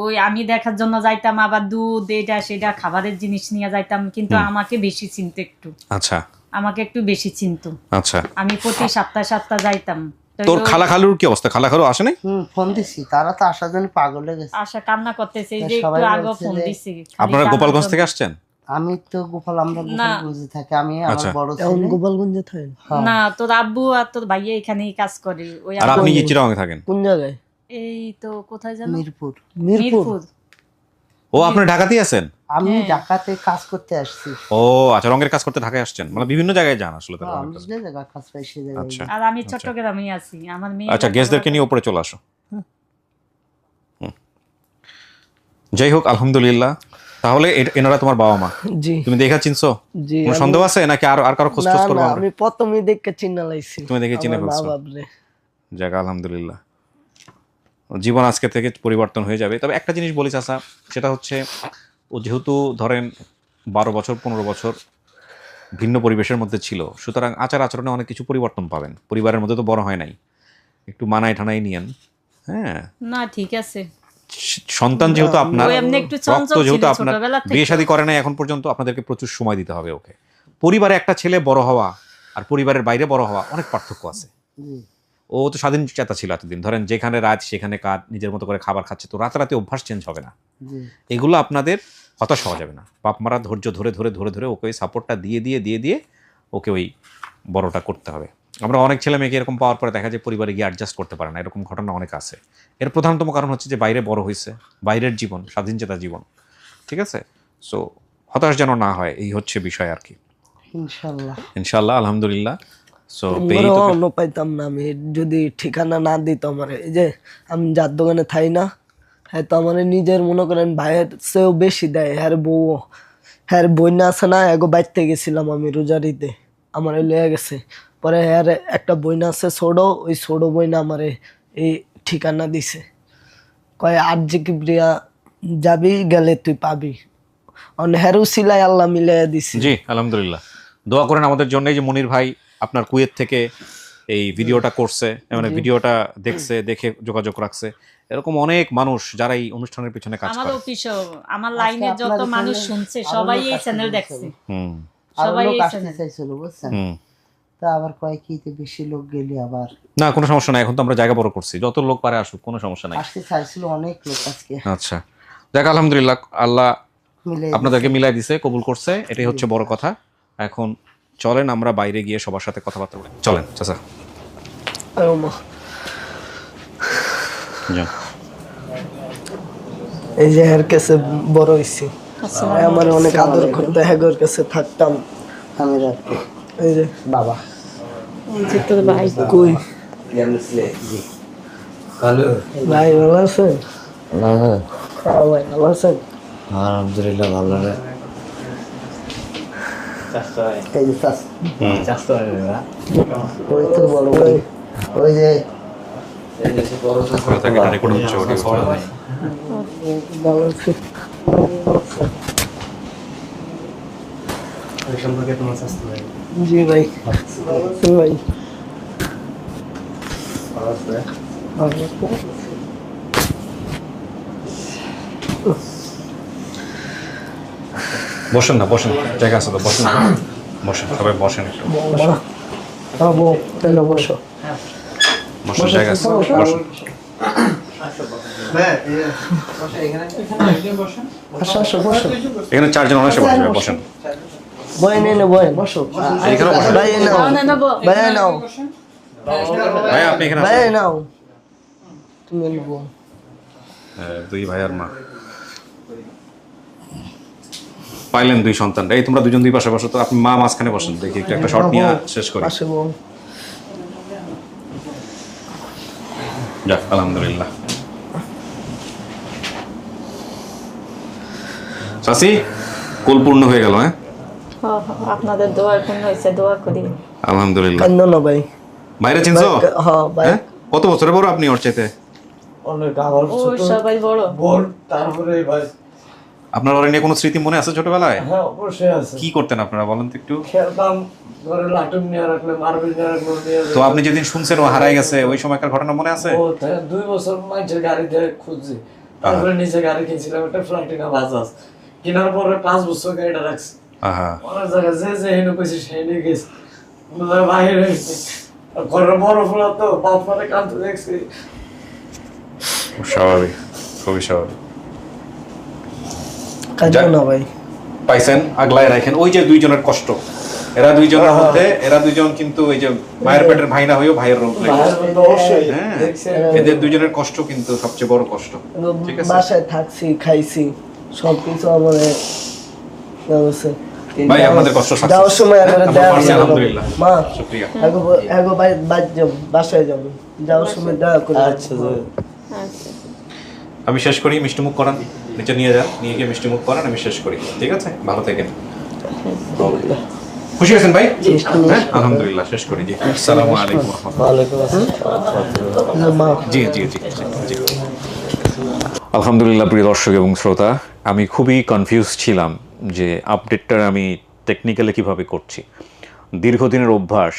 ওই আমি দেখার জন্য যাইতাম, আবার দুধ এটা সেটা খাবারের জিনিস নিয়ে যাইতাম, কিন্তু আমাকে বেশি চিনতো একটু, আচ্ছা আমাকে একটু বেশি চিনতো। আচ্ছা, আমি প্রতি সপ্তাহ যাইতাম। তো তোর খালা খালুর কি অবস্থা? খালা খালু আসে নাই? ফোন দিছি, তারা তো আসার জন্য পাগল হয়ে গেছে। আশা কান্না করতেছে, এই তা যে সবাই একটু আগে বলছে ফোন যে- দিছি। আপনারা গোপালগঞ্জ থেকে আসছেন? আমি তো আমরা না। গোপালগঞ্জে থাকি, আমি আমার আচ্ছা। বড় এখন ছেলে। গোপালগঞ্জে থাকে? হ্যাঁ। না, তোর আব্বু আর তোর ভাইয়া এখানেই কাজ করে। ওই আর আপনি কি চিরাঙে থাকেন? কোন জায়গায়? এই তো কোথায় জানো, মিরপুর। মিরপুর। ও, আপনি ঢাকাতেই আছেন? আমি হ্যাঁ। ঢাকাতে কাজ করতে আসছি। ও আচ্ছা, রঙের কাজ করতে ঢাকায় আসছেন, মানে বিভিন্ন জায়গায় যান আসলে তো হ্যাঁ, রঙের আমি কাজ। যে জায়গায় কাজ পাই সেই জায়গায় আচ্ছা। যাই। আর আমি চট্টগ্রামেই আছি, আমার মেয়ে। আচ্ছা, গেস্টদেরকে নিয়ে উপরে চলে আসো। যাই হোক, আলহামদুলিল্লাহ। তাহলে এনারা তোমার বাবা মা, জি তুমি দেখা চিনছো? জি। কোনো সন্দেহ আছে নাকি আর কারো খোঁজ না টোজ করবো না, আমরা? আমি প্রথমেই দেখে চিন্না লাইছি। তুমি দেখে চিনে আমার মা ফেলছো? বাপরে। যাক, আলহামদুলিল্লাহ। জীবন আজকে থেকে পরিবর্তন হয়ে যাবে। তবে একটা জিনিস বলি চাচা, সেটা হচ্ছে ও যেহেতু ধরেন 12 বছর 15 বছর ভিন্ন পরিবেশের মধ্যে ছিল, সুতরাং আচার আচরণে অনেক কিছু পরিবর্তন পাবেন। পরিবারের মধ্যে তো বড় হয় নাই, একটু মানায় ঠানাই নিয়েন। হ্যাঁ, না ঠিক আছে, সন্তান যেহেতু আপনার, ও এমনি একটু রক্ত চঞ্চল ছিল যেহেতু আপনার, ছোটবেলা থেকে। বিয়ে শাদী করে নাই এখন পর্যন্ত, আপনাদেরকে প্রচুর সময় দিতে হবে ওকে। পরিবারে একটা ছেলে বড় হওয়া আর পরিবারের বাইরে বড় হওয়া অনেক পার্থক্য আছে। জি। ও তো স্বাধীন চেতা ছিল এতদিন, ধরেন যেখানে রাত সেখানে কাজ, নিজের মতো করে খাবার খাচ্ছে, তো রাতারাতি অভ্যাস চেঞ্জ হবে না। জি। এগুলো আপনাদের হতাশ হওয়া যাবে না। বাপ মারা ধৈর্য ধরে ধরে ধরে ধরে ওকে ওই সাপোর্টটা দিয়ে দিয়ে দিয়ে দিয়ে ওকে ওই বড়টা করতে হবে। আমরা অনেক ছেলে মেয়েকে এরকম পাওয়ার পরে দেখা যায় পরিবারে গিয়ে অ্যাডজাস্ট করতে পারে না, এরকম ঘটনা অনেক আছে। এর প্রধানতম কারণ হচ্ছে যে বাইরে বড় হয়েছে, বাইরের জীবন, স্বাধীন চেতা জীবন, ঠিক আছে? সো হতাশ যেন না হয়, এই হচ্ছে বিষয় আর কি। ইনশাআল্লাহ ইনশাআল্লাহ, আলহামদুলিল্লাহ। সো অন্য পাইতাম না আমি যদি ঠিকানা না দিত আমার। এই যে আমি যার দোকানে থাই না, হ্যাঁ তো আমার নিজের মনে করেন ভাইয়ের চেয়েও বেশি দেয়। হ্যাঁ বউ, হ্যাঁ বইনা আছে না, এগো বাইতে গেছিলাম আমি রোজারিতে, আমার লয়ে গেছে। পরে হ্যাঁ একটা বইনা আছে ছোট, ওই ছোট বইনা আমার এই ঠিকানা দিছে। কয় আর যে কিবরিয়া যাবি গেলে তুই পাবি হেরু সিলাই আল্লাহ মিলাইয়া দিছে। জি আলহামদুলিল্লাহ, দোয়া করেন আমাদের জন্য। এই যে মনির ভাই আপনার কুয়েত থেকে এই ভিডিওটা করছে, মানে ভিডিওটা দেখছে, দেখে যোগাযোগ রাখছে, এরকম অনেক মানুষ যারা এই অনুষ্ঠানের পিছনে কাজ আমার করে। অফিসেও আমার লাইনে যত মানুষ শুনছে সবাই এই চ্যানেল দেখছে, আর সবাই লোক এই আসতে চ্যানেল। চাইছিল বুঝছেন, তা আবার কয় কি বেশি লোক গেলে আবার না কোনো সমস্যা নাই, এখন তো আমরা জায়গা বড় করছি, যত লোক পারে আসুক, কোনো সমস্যা নাই। আসতে চাইছিল অনেক লোক আজকে। আচ্ছা দেখ আলহামদুলিল্লাহ, আল্লাহ মিলাই আপনাদেরকে মিলাই দিছে, কবুল করছে, এটাই হচ্ছে বড় কথা। এখন চলেন আমরা বাইরে গিয়ে সবার সাথে কথাবার্তা বলি, চলেন চাচা যান। এই যে এর কাছে বড় হইছি, আমার অনেক আদর করতে, হেগর কাছে থাকতাম আমি রাখি। এই যে বাবা তোর ভাই কই জি ভাই ভালো আছেন? ভাই ভালো আছেন? আলহামদুলিল্লাহ ভালো রে। এই যে ওই তো বড় ভাই, ওই যে ভালো আছি। জি ভাই ভাই বসেন না, বসেন, জায়গা আছে তো, বসেন, বসেন সবাই, বসেন একটু, বসো বসেন, জায়গা আছে, বসেন। এখানে চারজন অনায়াসে বসবে, বসেন। বই নেই বই বসো, এইখানে বসেন। ভাই নাও ভাই নাও ভাই আপনি এখানে ভাই আসেন। নাও তুমি নেবো। দুই ভাই আর মা পাইলেন, দুই সন্তান। এই তোমরা দুজন দুই পাশে বসো তো, আপনি মা মাঝখানে বসেন, দেখি একটু একটা শর্ট নিয়ে শেষ করি। পাশে বউ যাক আলহামদুলিল্লাহ। চাচি কুল পূর্ণ হয়ে গেল। হ্যাঁ আপনাদের দোয়া পূর্ণ হয়েছে, দোয়া করি। আলহামদুলিল্লাহ। কান্দ না ভাই, বাইরে চিনছো? হ্যাঁ ভাই। হ্যাঁ? কত বছরে বড় আপনি ওর চাইতে? অনেক আমার ও সবাই বড় বোন, তারপরে ভাই। আপনার ওর নিয়ে কোনো স্মৃতি মনে আছে ছোটবেলায়? হ্যাঁ অবশ্যই আছে। কি করতেন আপনারা বলেন তো একটু? খেলতাম, ঘরে লাটুম নিয়ে রাখলে, মার্বেল নিয়ে রাখলে নিয়ে তো আপনি যেদিন শুনছেন ও হারাই গেছে, ওই সময়কার ঘটনা মনে আছে? ও 2 বছর মানুষের গাড়িতে খুঁজছি, তারপরে নিজে গাড়ি কিনছিলাম, একটা প্লাটিনা বাজাজ, কেনার পরে 5 বছর গাড়িটা রাখছি। অনেক জায়গায় যে হেনু কইছি সেই নিয়ে গেছি, বাইরে হয়েছি, ঘরের বড় ফুলা তো বাপ মানে কাঁদতে দেখছি। স্বাভাবিক, খুবই স্বাভাবিক। কান্দ না ভাই, পাইছেন, আগলায় রাখেন। ওই যে দুইজনের কষ্ট, এরা দুইজনের মধ্যে, এরা দুইজন কিন্তু এই যে মায়ের পেটের ভাই না হয়েও ভাইয়ের রূপ লেগেছে। হ্যাঁ, এদের দুইজনের কষ্ট কিন্তু সবচেয়ে বড় কষ্ট। ঠিক আছে, বাসায় থাকছি, খাইছি, সবকিছু আমার ব্যবস্থা। ভাই আপনাদের কষ্ট সাকসেস। যাওয়ার সময় আলহামদুলিল্লাহ, মা শুকরিয়া। এগো বাসায় যাবো, যাওয়ার সময় দেখা করে। আচ্ছা আমি শেষ করি, মিষ্টি মুখ করান, নিচে নিয়ে যান, নিয়ে গিয়ে মিষ্টি মুখ করান, আমি শেষ করি। ঠিক আছে, ভালো থাকেন। খুশি হয়েছেন ভাই? হ্যাঁ আলহামদুলিল্লাহ, শেষ করি। জি আসসালামু আলাইকুম ওয়া রাহমাতুল্লাহ। জি জি জি জি। আলহামদুলিল্লাহ প্রিয় দর্শক এবং শ্রোতা, আমি খুবই কনফিউজ ছিলাম যে আপডেটটা আমি টেকনিক্যালি কিভাবে করছি। দীর্ঘদিনের অভ্যাস,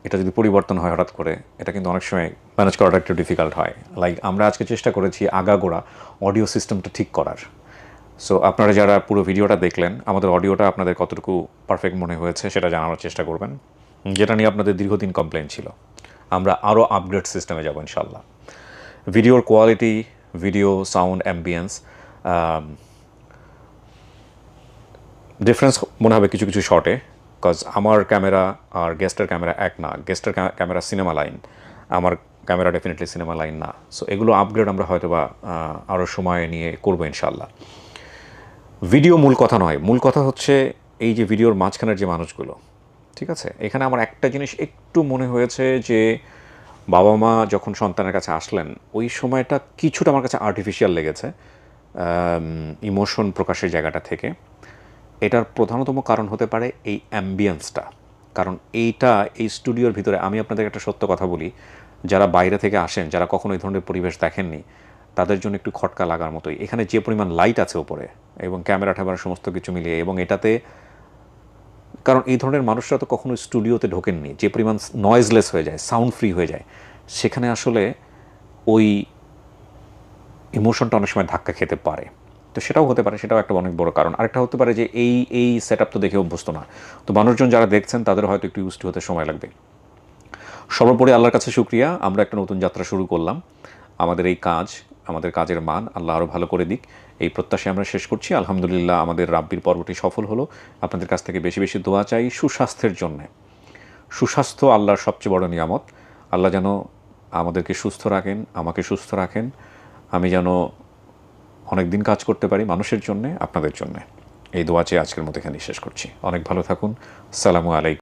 এটা যদি পরিবর্তন হয় হঠাৎ করে, এটা কিন্তু অনেক সময় ম্যানেজ করাটা একটু ডিফিকাল্ট হয়। লাইক আমরা আজকে চেষ্টা করেছি আগাগোড়া অডিও সিস্টেমটা ঠিক করার। সো আপনারা যারা পুরো ভিডিওটা দেখলেন, আমাদের অডিওটা আপনাদের কতটুকু পারফেক্ট মনে হয়েছে সেটা জানানোর চেষ্টা করবেন, যেটা নিয়ে আপনাদের দীর্ঘদিন কমপ্লেন ছিল। আমরা আরও আপগ্রেড সিস্টেমে যাব ইনশাল্লাহ। ভিডিওর quality, video sound, ambience difference মনে হবে কিছু কিছু শর্টে, বিকজ আমার ক্যামেরা আর গেস্টের ক্যামেরা এক না। গেস্টের ক্যামেরা সিনেমা লাইন, আমার ক্যামেরা ডেফিনেটলি সিনেমা লাইন না। সো এগুলো আপগ্রেড আমরা হয়তো বা আরও সময় নিয়ে করবো ইনশাল্লাহ। ভিডিও মূল কথা নয়, মূল কথা হচ্ছে এই যে ভিডিওর মাঝখানের যে মানুষগুলো, ঠিক আছে। এখানে আমার একটা জিনিস একটু মনে হয়েছে যে বাবা মা যখন সন্তানের কাছে আসলেন, ওই সময়টা কিছুটা আমার কাছে আর্টিফিশিয়াল লেগেছে ইমোশন প্রকাশের জায়গাটা থেকে। এটার প্রধানতম কারণ হতে পারে এই অ্যাম্বিয়েন্সটা। কারণ এইটা এই স্টুডিওর ভিতরে, আমি আপনাদের একটা সত্য কথা বলি, যারা বাইরে থেকে আসেন, যারা কখনো এই ধরনের পরিবেশ দেখেননি, তাদের জন্য একটু খটকা লাগার মতোই। এখানে যে পরিমাণ লাইট আছে ওপরে এবং ক্যামেরা ট্যামেরা সমস্ত কিছু মিলিয়ে, এবং এটাতে, কারণ এই ধরনের মানুষরা তো কখনো স্টুডিওতে ঢোকেননি, যে পরিমাণ নয়েজলেস হয়ে যায়, সাউন্ড ফ্রি হয়ে যায়, সেখানে আসলে ওই ইমোশনটা অনেক সময় ধাক্কা খেতে পারে। তো সেটাও হতে পারে, সেটাও একটা অনেক বড় কারণ। আরেকটা হতে পারে যে এই সেট আপ তো দেখে অভ্যস্ত না, তো মানুষজন যারা দেখছেন তাদের হয়তো একটু ইউজ টু হতে সময় লাগবে। সর্বোপরি আল্লাহর কাছে শুকরিয়া, আমরা একটা নতুন যাত্রা শুরু করলাম। আমাদের এই কাজ, আমাদের কাজের মান আল্লাহ আরও ভালো করে দিক, এই প্রত্যাশায় আমরা শেষ করছি। আলহামদুলিল্লাহ আমাদের রাব্বির পর্বটি সফল হলো। আপনাদের কাছ থেকে বেশি বেশি দোয়া চাই সুস্বাস্থ্যের জন্যে। সুস্বাস্থ্য আল্লাহর সবচেয়ে বড় নিয়ামত। আল্লাহ যেন আমাদেরকে সুস্থ রাখেন, আমাকে সুস্থ রাখেন, আমি যেন অনেক দিন কাজ করতে পারি মানুষের জন্যে, আপনাদের জন্যে। এই দোয়া চেয়ে আজকের মতো এখানেই শেষ করছি। অনেক ভালো থাকুন। আসসালামু আলাইকুম।